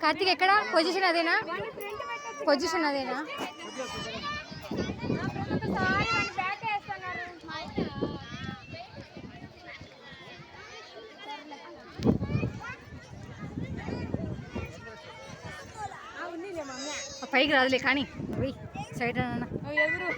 కార్తిక్ ఎక్కడ పొజిషన్ అదేనా? పొజిషన్ అదేనా? పైకి రాదులే కానీ సైడ్ ఎదురు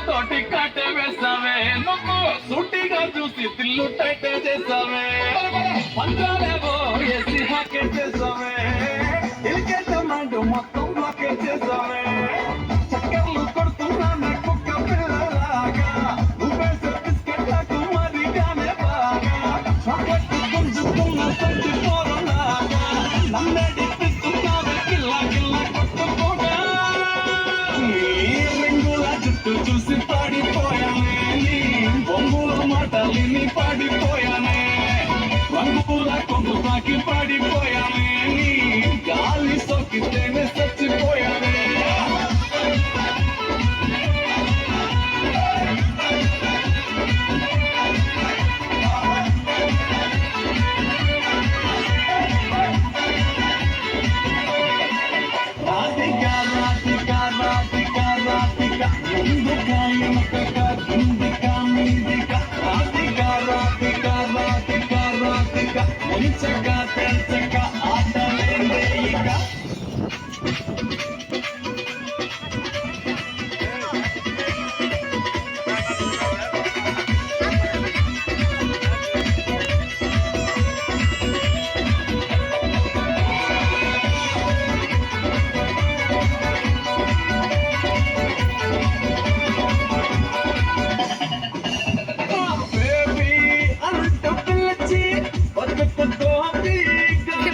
తోటి కాట వేసావే నువ్వు సూటిగా చూసి తిల్లు టైట్ చేసావే పంచాలేవో వేసి హ్యాకెట్ చేసావే ఇల్కెట్టమంటూ మొత్తం బ్లాకెట్ చేసావే చక్కర్లు కొడుతున్నా కుక్క పిల్లలాగా నువ్వేసే బిస్కెట్లకు మరిగానే బాగా చాక్లెట్ గుంజుతున్న సంచి పోరలాగా నన్నే డిప్పిస్తున్నావే కిల్లా కిల్లా కొట్టుకోగా చూసి పాడిపోయానే నీ బొంగుల మాటలిని పాడిపోయానే రంగుల కొంగు తాకి పాడిపోయానే నీ గాలి సోకితేనే చచ్చిపోయానే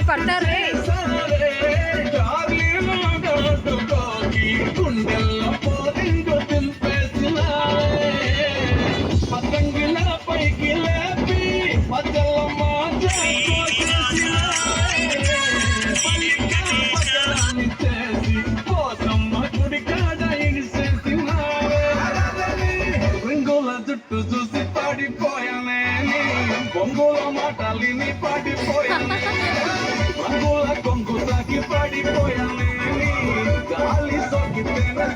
పడతారు గుండెల్లో పోలింగు పతంగుల పైకి లేపి పచ్చల చేసి పోసమ్మ గుడి కాడ ఇడిసేసిన రింగుల జుట్టు చూసి పాడిపోయానే బొంగుల మాటలిని పాడిపోయానే రంగుల కొంగు తాకి పడిపోయానే గాలి సోకితేనే